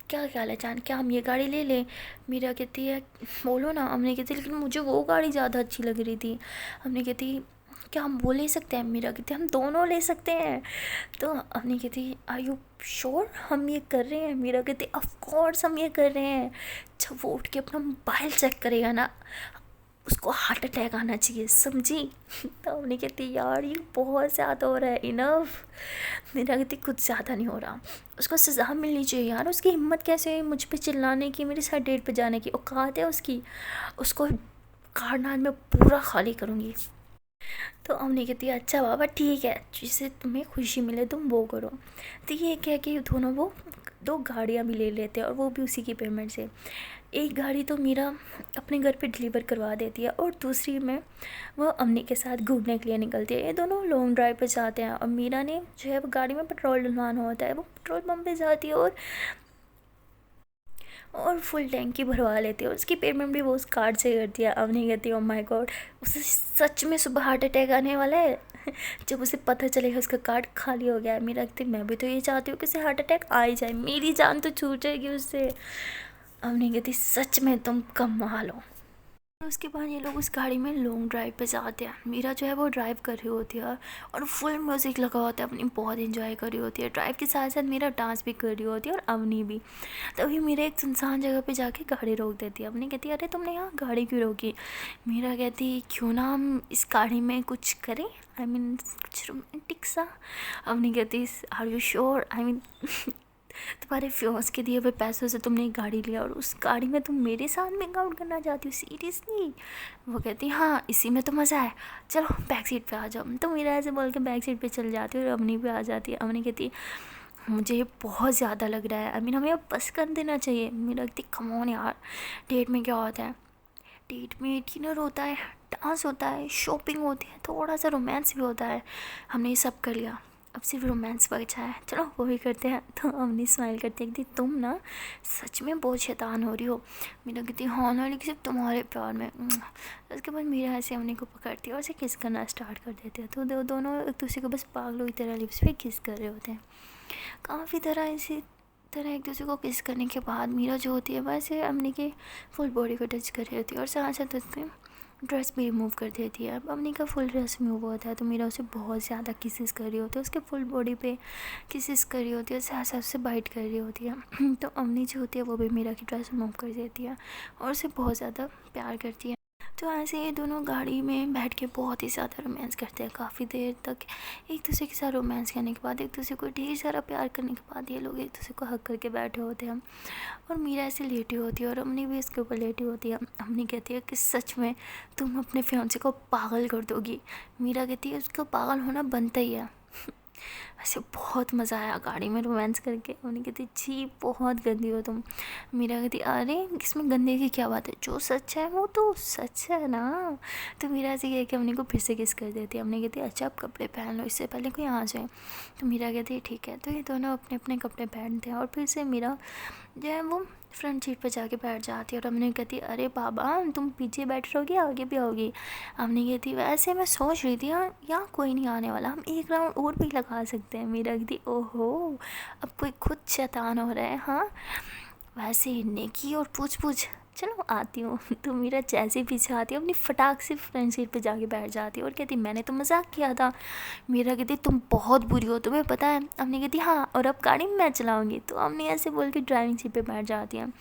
[SPEAKER 1] क्या ख्याल है जान क्या हम ये गाड़ी ले लें। मीरा कहती है बोलो ना। हमने कहती लेकिन मुझे वो गाड़ी ज़्यादा अच्छी लग रही थी। हमने कहती क्या हम वो ले सकते हैं। मीरा कहती हम दोनों ले सकते हैं। तो हमने कहती आर यू श्योर हम ये कर रहे हैं। मीरा कहती ऑफ कोर्स हम ये कर रहे हैं। जब वो उठ के अपना मोबाइल चेक करेगा ना उसको हार्ट अटैक आना चाहिए, समझी। तो हमने कहती यार ये बहुत ज़्यादा हो रहा है, इनफ। मेरा कहती कुछ ज़्यादा नहीं हो रहा, उसको सज़ा मिलनी चाहिए यार। उसकी हिम्मत कैसे है मुझ पे चिल्लाने की, मेरे साथ डेट पे जाने की औकात है उसकी। उसको कारनाल में पूरा खाली करूँगी। तो हमने कहती है अच्छा बाबा ठीक है जिससे तुम्हें खुशी मिले तुम वो करो। तो ये कह के दोनों वो 2 गाड़ियाँ भी ले लेते हैं और वो भी उसी की पेमेंट से। एक गाड़ी तो मीरा अपने घर पे डिलीवर करवा देती है और दूसरी में वो अम्मी के साथ घूमने के लिए निकलती है। ये दोनों लॉन्ग ड्राइव पे जाते हैं और मीरा ने जो है वो गाड़ी में पेट्रोल डलवाना होता है, वो पेट्रोल पंप पे जाती है और फुल टैंकी भरवा लेती है और उसकी पेमेंट भी वो उस कार्ड से करती है। अब नहीं कहती ओ माय गॉड उसे सच में सुबह हार्ट अटैक आने वाला है। जब उसे पता चलेगा उसका कार्ड खाली हो गया है। मेरा कहती मैं भी तो ये चाहती हूँ कि उसे हार्ट अटैक आ ही जाए, मेरी जान तो छूट जाएगी उससे। अब नहीं कहती सच में तुम कमाल हो। उसके बाद ये लोग उस गाड़ी में लॉन्ग ड्राइव पे जाते हैं। मीरा जो है वो ड्राइव कर रही होती है और फुल म्यूज़िक लगा होता है, अपनी बहुत एंजॉय कर रही होती है। ड्राइव के साथ साथ मीरा डांस भी कर रही होती है और अवनी भी। तभी मीरा एक सुनसान जगह पे जाके गाड़ी रोक देती है। अवनी कहती है अरे तुमने यहाँ गाड़ी क्यों रोकी। मीरा कहती क्यों ना हम इस गाड़ी में कुछ करें, आई मीन कुछ रोमांटिक सा। अवनी कहती are you sure, I mean तुम्हारे फ्योर्स के दिए हुए पैसों से तुमने एक गाड़ी लिया और उस गाड़ी में तुम मेरे साथ मेक आउट करना चाहती हो, सीरियसली। वो कहती हाँ इसी में तो मज़ा है, चलो बैक सीट पे आ जाओ। तो मेरा ऐसे बोल के बैक सीट पे चल जाती है और अवनी पे आ जाती है। अवनी कहती मुझे ये बहुत ज़्यादा लग रहा है, आई मीन हमें अब बस कर देना चाहिए। मेरा कहती कम ऑन यार, डेट में क्या होता है, डेट में डिनर होता है, डांस होता है, शॉपिंग होती है, थोड़ा सा रोमांस भी होता है। हमने ये सब कर लिया, अब सिर्फ रोमांस बचा है, चलो वो भी करते हैं। तो अवनी स्माइल करती है कि तुम ना सच में बहुत शैतान हो रही हो। मीरा कहती हाँ ना लेकिन सिर्फ तुम्हारे प्यार में। उसके बाद मीरा ऐसे अवनी को पकड़ती है और उसे किस करना स्टार्ट कर देती है। तो दोनों एक दूसरे को बस पागलों की तरह लिप्स पे किस कर रहे होते हैं। काफ़ी इसी तरह एक दूसरे को किस करने के बाद मीरा जो होती है वैसे अवनी के फुल बॉडी को टच कर रही होती है और साथ साथ उसके ड्रेस भी रिमूव कर देती है। अब अवनी का फुल ड्रेस रिमूव होता है तो मीरा उसे बहुत ज़्यादा किसेस कर रही होती है, उसके फुल बॉडी पे किसेस कर रही होती है, साथ से बाइट कर रही होती है। तो अवनी जो होती है वो भी मीरा की ड्रेस रिमूव कर देती है और उसे बहुत ज़्यादा प्यार करती है। तो ऐसे ये दोनों गाड़ी में बैठ के बहुत ही ज़्यादा रोमांस करते हैं काफ़ी देर तक। एक दूसरे के साथ रोमांस करने के बाद, एक दूसरे को ढेर सारा प्यार करने के बाद ये लोग एक दूसरे को हक करके बैठे होते हैं और मीरा ऐसे लेटी होती है और अम्मी भी इसके ऊपर लेटी होती है। अम्मी कहती है कि सच में तुम अपने फियांसे को पागल कर दोगी। मीरा कहती है उसको पागल होना बनता ही है। ऐसे बहुत मज़ा आया गाड़ी में रोमांस करके। उन्हें कहती जी बहुत गंदी हो तुम। मीरा कहती अरे इसमें गंदे की क्या बात है, जो सच है वो तो सच है ना। तो मीरा ऐसे कह के अम्मी को फिर से किस कर देती है। अम्मी कहती अच्छा आप कपड़े पहन लो इससे पहले कोई आ जाए। तो मीरा कहती ठीक है। तो ये दोनों अपने अपने कपड़े पहनते हैं और फिर से मीरा जो है वो फ्रंट सीट पर जाके बैठ जाती है और अम्मी कहती अरे बाबा तुम पीछे बैठ रहोगी आगे भी आओगी। अम्मी कहती वैसे मैं सोच रही थी यहाँ कोई नहीं आने वाला, हम एक राउंड और भी लगा सकते हैं। मीरा कहती ओहो अब कोई खुद शैतान हो रहा है। हाँ वैसे नेकी और पूछ पूछ चलो आती हूँ। तो मीरा जैसे ही पीछे आती है अपनी फटाक से फ्रंट सीट पे जाके बैठ जाती है और कहती मैंने तो मजाक किया था। मीरा कहती तुम बहुत बुरी हो तुम्हें पता है। अम्मी कहती हाँ और अब गाड़ी में मैं चलाऊंगी। तो अम्मी ऐसे बोल के ड्राइविंग सीट पे बैठ जाती है।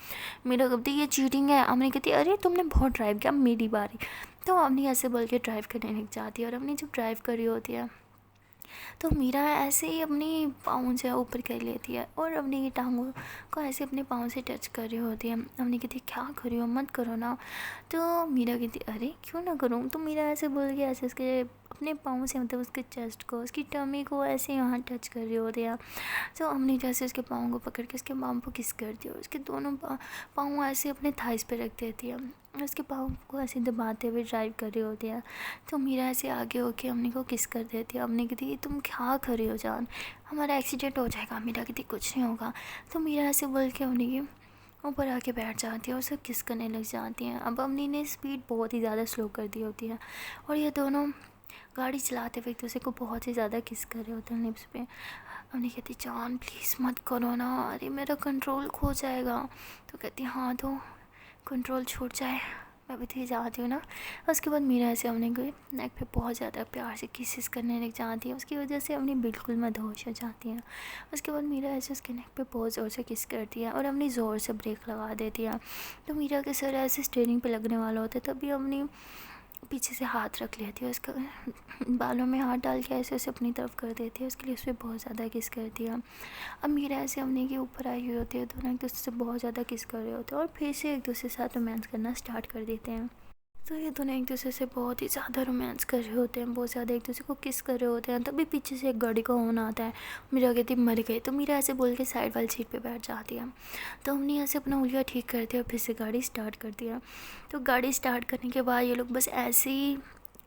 [SPEAKER 1] मीरा कहती ये चीटिंग है। अम्मी कहती अरे तुमने बहुत ड्राइव किया मेरी बारी। तो अम्मी ऐसे बोल के ड्राइव करने लग जाती है और अम्मी जब ड्राइव कर रही होती है तो मीरा ऐसे ही अपनी पाँव जो है ऊपर कर लेती है और अपनी की टांगों को ऐसे अपने पाँव से टच कर रही होती है। अम्मी कहती क्या कर रही हो मत करो ना। तो मीरा कहती अरे क्यों ना करूँ। तो मीरा ऐसे बोल के ऐसे उसके अपने पाँव से मतलब उसके चेस्ट को उसकी टमी को ऐसे यहाँ टच कर रही होती है। तो अम्मी जैसे उसके पाँव को पकड़ के उसके पाँव को किस करती है और उसके दोनों पाँव ऐसे अपने थाइस पे रख देती है और उसके पाँव को ऐसे दबाते हुए ड्राइव कर रही होती है। तो मीरा ऐसे आगे होके अम्मी को किस कर देती है। अम्मी कहती तुम क्या कर रही हो जान, हमारा एक्सीडेंट हो जाएगा। मीरा कहती कुछ नहीं होगा। तो मीरा ऐसे बोल के अम्मी की ऊपर आके बैठ जाती है और सब किस करने लग जाती हैं। अब अम्मी ने स्पीड बहुत ही ज़्यादा स्लो कर दी होती है और ये दोनों गाड़ी चलाते हुए एक दूसरे को बहुत ही ज़्यादा किस कर रहे होते हैं लिप्स पे। अम्मी कहती जान प्लीज़ मत करो ना, अरे मेरा कंट्रोल खो जाएगा। तो कहती हाँ तो कंट्रोल छूट जाए मैं भी थी जाती हूँ ना। उसके बाद मीरा ऐसे अम्मी को नेक पे बहुत ज़्यादा प्यार से किसेस करने लग जाती है। उसकी वजह से अम्मी बिल्कुल मदहोश हो जाती है। उसके बाद मीरा ऐसे उसके नेक पे बहुत ज़ोर से किस करती है और अम्मी ज़ोर से ब्रेक लगा देती है। तो मीरा के सर ऐसे स्टीयरिंग पे लगने वाला होता है तभी अम्मी पीछे से हाथ रख लेती है, उसका बालों में हाथ डाल के ऐसे उसे अपनी तरफ कर देती है, उसके लिए उस पर बहुत ज़्यादा किस करती है। अब मीरा ऐसे अम्मी के ऊपर आई हुई होती है, दोनों एक दूसरे से बहुत ज़्यादा किस कर रहे होते हैं और फिर से एक दूसरे के साथ रोमांस करना स्टार्ट कर देते हैं। तो ये दोनों एक दूसरे से बहुत ही ज़्यादा रोमांस कर रहे होते हैं, बहुत ज़्यादा एक दूसरे को किस कर रहे होते हैं। तभी पीछे से एक गाड़ी का हॉर्न आता है। मीरा कहती मर गई। तो मीरा ऐसे बोल के साइड वाली सीट पे बैठ जाती है। तो हमने ऐसे अपना उंगलियाँ ठीक करती है और फिर से गाड़ी स्टार्ट करती है। तो गाड़ी स्टार्ट करने के बाद ये लोग बस ऐसे ही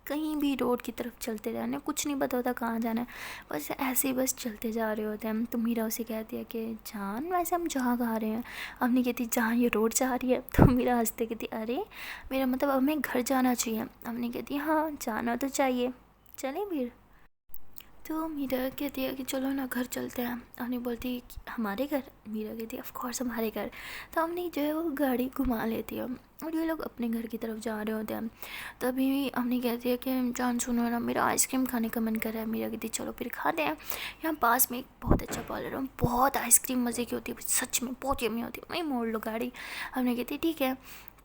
[SPEAKER 1] कहीं भी रोड की तरफ चलते जा रहे हैं, कुछ नहीं पता होता कहाँ जाना है, बस ऐसे ही बस चलते जा रहे होते हैं। तो मीरा उसे कहती है कि जान वैसे हम जहाँ कहाँ रहे हैं। अम्मी कहती जहाँ ये रोड जा रही है। तो मीरा हंसते कहती अरे मेरा मतलब अब हमें घर जाना चाहिए। अम्मी कहती हाँ जाना तो चाहिए, चलें फिर। तो मीरा कहती है कि चलो ना घर चलते हैं। अम्मी बोलती है कि हमारे घर। मीरा कहती है ऑफ कोर्स हमारे घर। तो अम्मी जो है वो गाड़ी घुमा लेती है और ये लोग अपने घर की तरफ जा रहे होते हैं। तभी अम्मी कहती है कि जान सुनो ना मेरा आइसक्रीम खाने का मन कर रहा है। मीरा कहती है चलो फिर खाते हैं, यहाँ पास में एक बहुत अच्छा पार्लर है, बहुत आइसक्रीम मज़े की होती है, सच में बहुत यम्मी होती है, वहीं मोड़ लो गाड़ी। अम्मी कहती है ठीक है।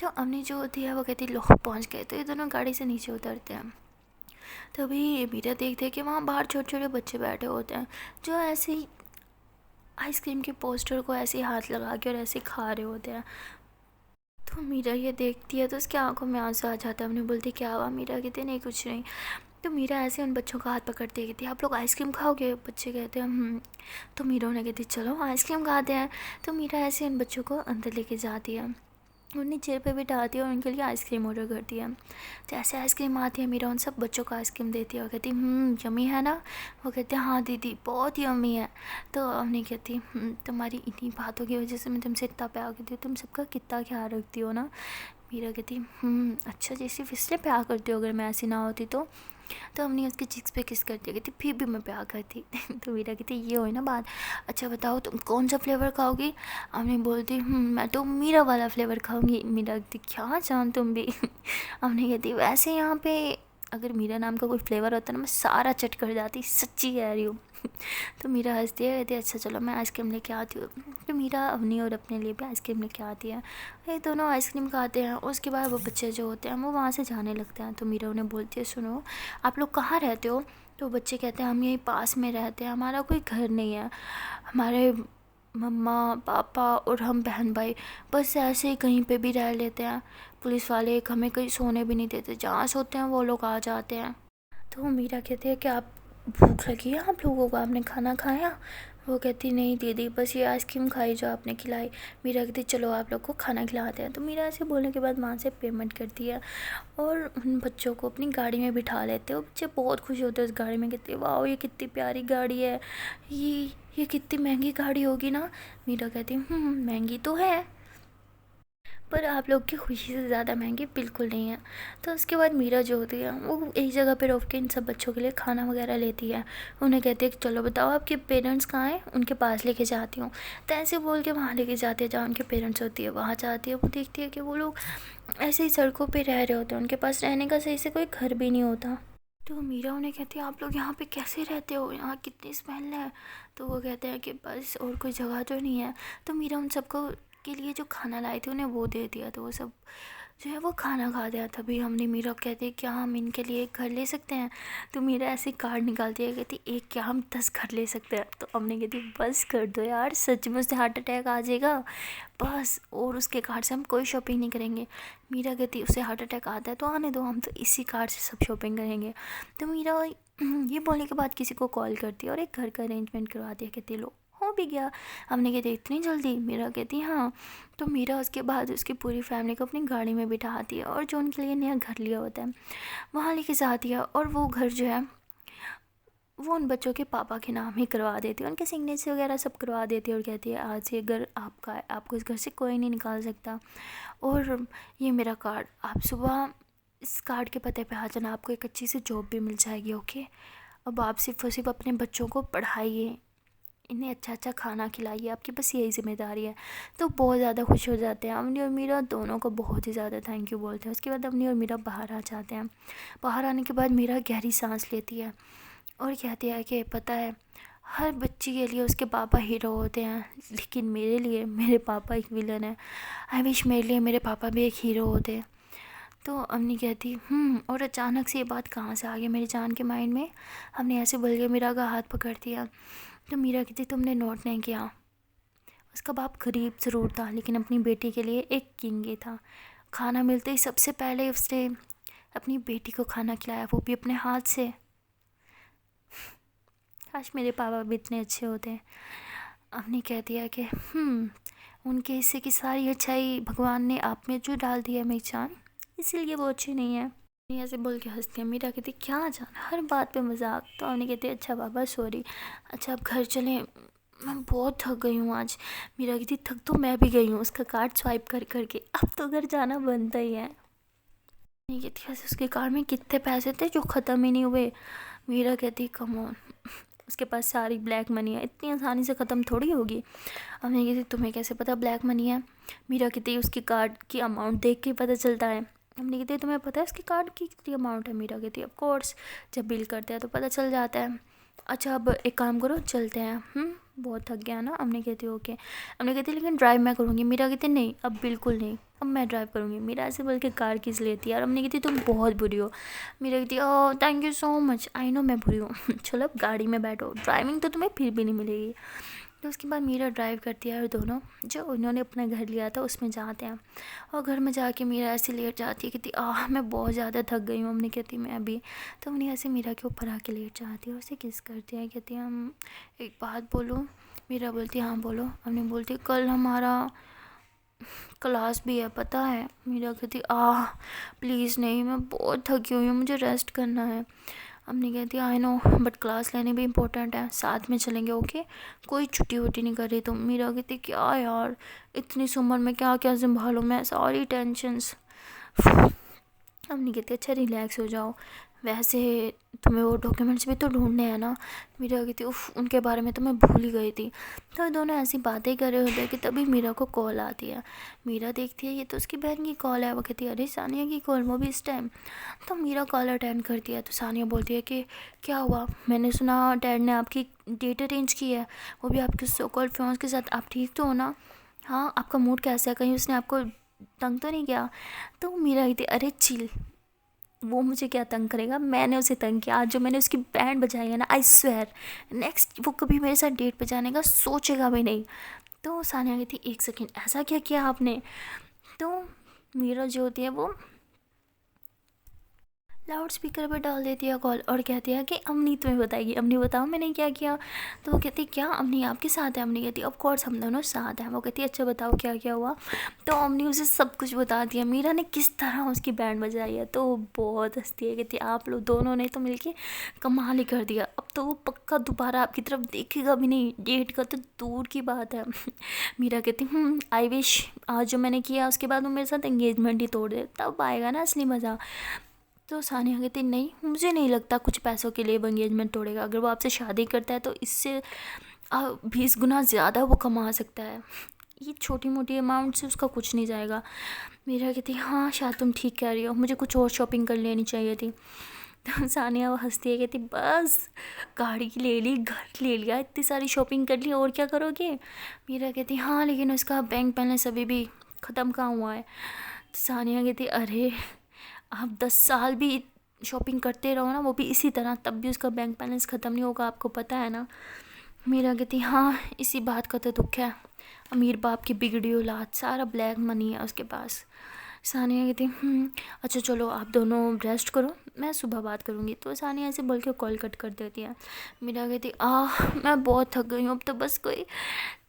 [SPEAKER 1] तो अम्मी जो होती है वो कहती है लो पहुँच गए। तो ये दोनों गाड़ी से नीचे उतरते हैं। तभी मीरा देखते हैं कि वहाँ बाहर छोटे छोटे बच्चे बैठे होते हैं जो ऐसे ही आइसक्रीम के पोस्टर को ऐसे ही हाथ लगा के और ऐसे खा रहे होते हैं। तो मीरा ये देखती है तो उसकी आंखों में आंसू आ जाता है। हमने बोलती क्या हुआ। मीरा कहती नहीं कुछ नहीं। तो मीरा ऐसे उन बच्चों का हाथ पकड़ती कहती आप लोग आइसक्रीम खाओगे। बच्चे कहते हैं तो मीरा उन्हें कहती चलो आइसक्रीम खाते हैं। तो मीरा ऐसे उन बच्चों को अंदर लेके जाती है, उन्हें चेयर पे बिठाती है और उनके लिए आइसक्रीम ऑर्डर करती है। जैसे आइसक्रीम आती है मीरा उन सब बच्चों को आइसक्रीम देती है और कहती यम्मी है ना। वो कहते हैं हाँ दीदी बहुत यम्मी है। तो अम्मी कहती तुम्हारी इन्हीं बातों की वजह से मैं तुमसे इतना प्यार करती हूँ, तुम सबका कितना ख्याल रखती हो ना। मीरा कहती अच्छा जैसे इसलिए प्यार करती हो, अगर मैं ऐसी ना होती तो। तो हमने उसके चिक्स पे किस कर दिया, कहती फिर भी मैं प्यार करती। तो मीरा कहती ये हो ना बात, अच्छा बताओ तुम कौन सा फ्लेवर खाओगी? हमने बोलती मैं तो मीरा वाला फ्लेवर खाऊंगी। मीरा कहती क्या जान तुम भी। हमने कहती वैसे यहाँ पे अगर मीरा नाम का कोई फ्लेवर होता ना मैं सारा चट कर जाती, सच्ची कह रही हूँ। तो मीरा हंसती है, कहती अच्छा चलो मैं आइसक्रीम लेके आती हूँ। तो मीरा अवनी और अपने लिए भी आइसक्रीम लेके आती है। ये दोनों आइसक्रीम खाते हैं। उसके बाद वो बच्चे जो होते हैं वो वहाँ से जाने लगते हैं। तो मीरा उन्हें बोलती है सुनो आप लोग कहाँ रहते हो? तो बच्चे कहते हैं हम यहीं पास में रहते हैं, हमारा कोई घर नहीं है, हमारे मम्मा पापा और हम बहन भाई बस ऐसे ही कहीं पे भी रह लेते हैं। पुलिस वाले हमें कहीं सोने भी नहीं देते, जहाँ सोते हैं वो लोग आ जाते हैं। तो मीरा कहती है कि आप भूख लगी है आप लोगों को, आपने खाना खाया? वो कहती नहीं दीदी बस ये आइसक्रीम खाई जो आपने खिलाई। मीरा कहती चलो आप लोग को खाना खिलाते हैं। तो मीरा ऐसे बोलने के बाद वहाँ से पेमेंट करती है और उन बच्चों को अपनी गाड़ी में बिठा लेते हैं। वो बच्चे बहुत खुश होते हैं उस गाड़ी में, कहते हैं वाह ये कितनी प्यारी गाड़ी है, ये कितनी महंगी गाड़ी होगी ना। मीरा कहती महंगी तो है पर आप लोग की खुशी से ज़्यादा महंगी बिल्कुल नहीं है। तो उसके बाद मीरा जो होती है वो एक जगह पे रोक के इन सब बच्चों के लिए खाना वगैरह लेती है। उन्हें कहती है कि चलो बताओ आपके पेरेंट्स कहाँ हैं, उनके पास लेके जाती हूँ। तो ऐसे बोल के वहाँ लेके जाती है जहाँ उनके पेरेंट्स होती है। वहाँ जाती है, वो देखती है कि वो लोग ऐसे ही सड़कों पर रह रहे होते हैं, उनके पास रहने का सही से कोई घर भी नहीं होता। तो मीरा उन्हें कहती है आप लोग यहाँ पे कैसे रहते हो, यहाँ कितनी स्मेल है? तो वो कहते हैं कि बस और कोई जगह तो नहीं है। तो मीरा उन सबको के लिए जो खाना लाई थी उन्हें वो दे दिया। तो वो सब जो है वो खाना खा दिया। तभी हमने मीरा कहती है क्या हम इनके लिए एक घर ले सकते हैं? तो मीरा ऐसे कार्ड निकालती है, कहती एक क्या हम 10 घर ले सकते हैं। तो हमने कहती बस कर दो यार, सच में से हार्ट अटैक आ जाएगा बस, और उसके कार्ड से हम कोई शॉपिंग नहीं करेंगे। मीरा कहती उसे हार्ट अटैक आता है तो आने दो, हम तो इसी कार्ड से सब शॉपिंग करेंगे। तो मीरा ये बोलने के बाद किसी को कॉल करती है और एक घर का अरेंजमेंट करवाती है। कहती लो हो भी गया। हमने कहती इतनी जल्दी? मीरा कहती हाँ। तो मीरा उसके बाद उसकी पूरी फैमिली को अपनी गाड़ी में बिठाती है और जो उनके लिए नया घर लिया होता है वहाँ लेके जाती है। और वो घर जो है वो उन बच्चों के पापा के नाम ही करवा देती है, उनके सिग्नेचर वगैरह सब करवा देती है और कहती है आज ये घर आपका है, आपको इस घर से कोई नहीं निकाल सकता। और ये मेरा कार्ड, आप सुबह इस कार्ड के पते पे आ जाना, आपको एक अच्छी सी जॉब भी मिल जाएगी। ओके, अब आप सिर्फ और सिर्फ अपने बच्चों को पढ़ाइए, इन्हें अच्छा अच्छा खाना खिलाइए, आपकी बस यही जिम्मेदारी है। तो बहुत ज़्यादा खुश हो जाते हैं। अवनी और मीरा दोनों को बहुत ही ज़्यादा थैंक यू बोलते हैं। उसके बाद अवनी और मीरा बाहर आ जाते हैं। बाहर आने के बाद मीरा गहरी सांस लेती है और कहती है कि पता है हर बच्ची के लिए उसके पापा हीरो होते हैं, लेकिन मेरे लिए मेरे पापा एक विलन है। आई विश मेरे लिए मेरे पापा भी एक हीरो होते। तो अम्मी कहती और अचानक से ये बात कहाँ से आ गई मेरी जान के माइंड में। हमने ऐसे बोल के मीरा का हाथ पकड़ दिया। तो मीरा कहती तुमने नोट नहीं किया, उसका बाप गरीब ज़रूर था लेकिन अपनी बेटी के लिए एक किंग ही था। खाना मिलते ही सबसे पहले उसने अपनी बेटी को खाना खिलाया, वो भी अपने हाथ से। काश मेरे पापा भी इतने अच्छे होते। हमने कह दिया कि उनके हिस्से की सारी अच्छाई भगवान ने आप में जो डाल दिया मेरी जान, इसीलिए वो अच्छी नहीं है। ऐसे बोल के हंसती है। मीरा कहती क्या जान हर बात पे मजाक। तो हमने कहते अच्छा पापा सॉरी, अच्छा अब घर चलें, मैं बहुत थक गई हूँ आज। मीरा कहती थक तो मैं भी गई हूँ उसका कार्ड स्वाइप कर करके, अब तो घर जाना बनता ही है। नहीं कहती ऐसे उसके कार्ड में कितने पैसे थे जो ख़त्म ही नहीं हुए। मीरा कहती कम ऑन, उसके पास सारी ब्लैक मनी है, इतनी आसानी से ख़त्म थोड़ी होगी। हमने कहती तुम्हें कैसे पता ब्लैक मनी है? मीरा कहती उसकी कार्ड की अमाउंट देख के पता चलता है। हमने कहती तुम्हें पता है उसकी कार्ड की कितनी अमाउंट है? मीरा कहती ऑफ कोर्स, जब बिल करते हैं तो पता चल जाता है। अच्छा अब एक काम करो चलते हैं, बहुत थक गया ना। हमने कहती ओके। हमने कहती लेकिन ड्राइव मैं करूँगी। मीरा कहती नहीं अब बिल्कुल नहीं, अब मैं ड्राइव करूँगी। मीरा ऐसे बोल के कार किस लेती है। और हमने कहती तुम बहुत बुरी हो। मीरा कहती oh thank you so much, I know मैं बुरी हूँ चलो अब गाड़ी में बैठो, ड्राइविंग तो तुम्हें फिर भी नहीं मिलेगी। तो उसके बाद मीरा ड्राइव करती है और दोनों जो उन्होंने अपना घर लिया था उसमें जाते हैं। और घर में जाके मीरा ऐसे लेट जाती है, कहती मैं बहुत ज़्यादा थक गई हूँ। हमने कहती मैं भी। तो हमने ऐसे मीरा के ऊपर आके लेट जाती है और उसे किस करती है। कहती है हम एक बात बोलूँ? मीरा बोलती हाँ बोलो। हमने बोलती कल हमारा क्लास भी है पता है? मीरा कहती प्लीज़ नहीं, मैं बहुत थकी हुई हूँ, मुझे रेस्ट करना है। हमने कहती आई नो बट क्लास लेने भी इम्पोर्टेंट है, साथ में चलेंगे ओके, कोई छुट्टी वुट्टी नहीं कर रही तुम? मीरा कहती क्या यार इतनी उम्र में क्या क्या संभालूँ मैं, सारी टेंशन्स। हमने कहती अच्छा रिलैक्स हो जाओ, वैसे तुम्हें वो डॉक्यूमेंट्स भी तो ढूंढने हैं ना। मीरा कहती उफ, उनके बारे में तो मैं भूल ही गई थी। तो दोनों ऐसी बातें कर रहे होते हैं कि तभी मीरा को कॉल आती है। मीरा देखती है ये तो उसकी बहन की कॉल है। वो कहती है अरे सानिया की कॉल, वो भी इस टाइम। तो मीरा कॉल अटेंड करती है। तो सानिया बोलती है कि क्या हुआ, मैंने सुना डैड ने आपकी डेट अरेंज की है, वो भी आपके सो कॉल्ड फ्रेंड्स के साथ। आप ठीक तो हो ना? हाँ, आपका मूड कैसा है, कहीं उसने आपको तंग तो नहीं किया? तो मीरा कहती अरे चिल, वो मुझे क्या तंग करेगा, मैंने उसे तंग किया। आज जो मैंने उसकी बैंड बजाई है ना, आई स्वेयर नेक्स्ट वो कभी मेरे साथ डेट पे जाने का सोचेगा भी नहीं। तो सानिया कहती एक सेकेंड, ऐसा क्या किया आपने? तो मीरा जो होती है वो लाउड स्पीकर पर डाल देती है कॉल और कहती है कि अम्मी तुम्हें बताएगी, अम्मी बताओ मैंने क्या किया। तो वो कहती क्या अम्मी आपके साथ है? अम्मी कहती ऑफ कोर्स हम दोनों साथ हैं। वो कहती अच्छा बताओ क्या क्या हुआ। तो अम्मी उसे सब कुछ बता दिया, मीरा ने किस तरह उसकी बैंड बजाई है। तो वो बहुत हंसती है, कहती आप लोग दोनों ने तो मिलके कमाल ही कर दिया, अब तो वो पक्का दोबारा आपकी तरफ देखेगा भी नहीं, डेट का तो दूर की बात है। मीरा कहती आई विश आज जो मैंने किया उसके बाद वो मेरे साथ एंगेजमेंट ही तोड़ दे, तब आएगा ना असली मज़ा। तो सानिया कहती नहीं, मुझे नहीं लगता कुछ पैसों के लिए वो एंगेजमेंट तोड़ेगा। अगर वो आपसे शादी करता है तो इससे 20 गुना ज़्यादा वो कमा सकता है। ये छोटी मोटी अमाउंट से उसका कुछ नहीं जाएगा। मीरा कहती हाँ शायद तुम ठीक कह रही हो, मुझे कुछ और शॉपिंग कर लेनी चाहिए थी। तो सानिया वो हंसती है, कहती बस गाड़ी ले ली, घर ले लिया, इतनी सारी शॉपिंग कर ली, और क्या करोगे? मीरा कहती हाँ लेकिन उसका बैंक बैलेंस अभी भी ख़त्म कहाँ हुआ है। तो सानिया कहती अरे आप 10 साल भी शॉपिंग करते रहो ना, वो भी इसी तरह, तब भी उसका बैंक बैलेंस ख़त्म नहीं होगा, आपको पता है ना। मीरा कहती हाँ इसी बात का तो दुख है, अमीर बाप की बिगड़ी औलाद, सारा ब्लैक मनी है उसके पास। सानिया कहती अच्छा चलो आप दोनों रेस्ट करो, मैं सुबह बात करूँगी। तो सानिया ऐसे बोल के कॉल कट कर देती है। मीरा कहती मैं बहुत थक गई हूँ, अब तो बस कोई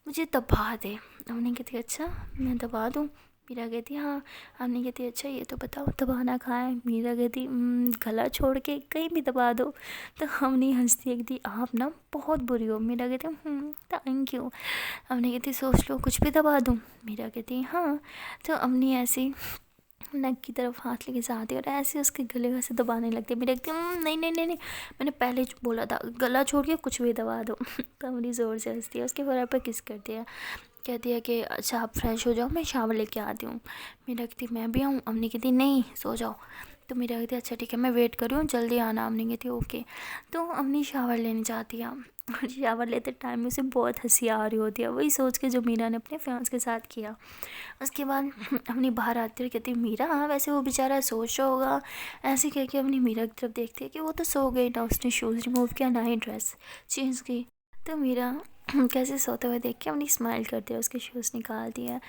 [SPEAKER 1] मुझे दबा दे। हमने कहती अच्छा मैं दबा दूँ? मीरा कहती हाँ। हमने कहती अच्छा ये तो बताओ दबाना कहाँ है? मीरा कहती गला छोड़ के कहीं भी दबा दो। तो हमने हंसती है, कहती आप ना बहुत बुरी हो। मीरा कहती थैंक यू। हमने कहती सोच लो कुछ भी दबा दूँ? मीरा कहती हाँ। तो हमने ऐसी नेक की तरफ हाथ लेके जाती है और ऐसे उसके गले में से दबाने लगती है। मीरा कहती नहीं नहीं नहीं नहीं, मैंने पहले ही बोला था गला छोड़ के कुछ भी दबा दो। तो हमने ज़ोर से हंसती है, उसके बराबर किस करती है, कहती है कि अच्छा आप फ्रेश हो जाओ, मैं शावर लेके आती हूँ। मीरा कहती मैं भी आऊँ? अम्मी कहती नहीं सो जाओ। तो मीरा कहती अच्छा ठीक है मैं वेट कर रही हूँ, जल्दी आना। अम्मी कहती ओके। तो अम्मी शावर लेने जाती है और शावर लेते टाइम में उसे बहुत हंसी आ रही होती है, वही सोच के जो मीरा ने अपने फ्रेंड्स के साथ किया। उसके बाद अपनी बाहर आती है, कहती मीरा हाँ वैसे वो बेचारा सोच रहा होगा। ऐसे कह के अपनी मीरा की तरफ देखती है कि वो तो सो गई ना, उसने शूज़ रिमूव किया ना ही ड्रेस चेंज की। तो मीरा कैसे सोते हुए देख के अपनी स्माइल करती है, उसके शूज़ निकालती है,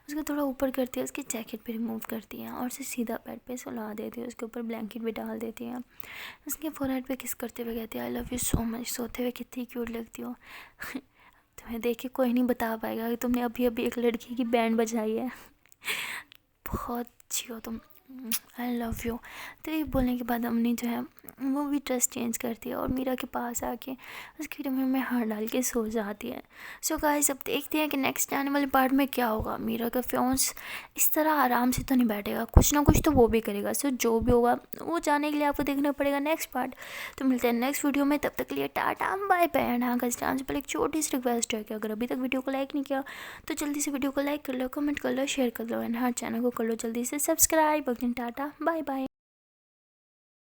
[SPEAKER 1] उसको थोड़ा ऊपर करती है, उसकी जैकेट भी रिमूव करती है और उसे सीधा बेड पे सुला देती है, उसके ऊपर ब्लैंकेट भी डाल देती है। उसके फोरहेड पे किस करते हुए कहती है आई लव यू सो मच, सोते हुए कितनी क्यूट लगती हो। तुम्हें देख के कोई नहीं बता पाएगा कि तुमने अभी अभी एक लड़की की बैंड बजाई है। बहुत अच्छी हो तुम, आई लव यू। तो ये बोलने के बाद अम्मी जो है वो भी ड्रेस चेंज करती है और मीरा के पास आके उसके कमरे में हाथ डाल के सो जाती है। सो गाइस अब देखते हैं कि नेक्स्ट आने वाले पार्ट में क्या होगा। मीरा का फियांस इस तरह आराम से तो नहीं बैठेगा, कुछ ना कुछ तो वो भी करेगा। सो जो भी होगा वो जानने के लिए आपको देखना पड़ेगा नेक्स्ट पार्ट। तो मिलते हैं नेक्स्ट वीडियो में, तब तक के लिए टाटा बाय बाय। एंड हाँ गाइस डांस पर एक छोटी सी रिक्वेस्ट है कि अगर अभी तक वीडियो को लाइक नहीं किया तो जल्दी से वीडियो को लाइक कर लो, कमेंट कर लो, शेयर कर लो एंड हाँ चैनल को कर लो जल्दी से सब्सक्राइब। Tata bye bye.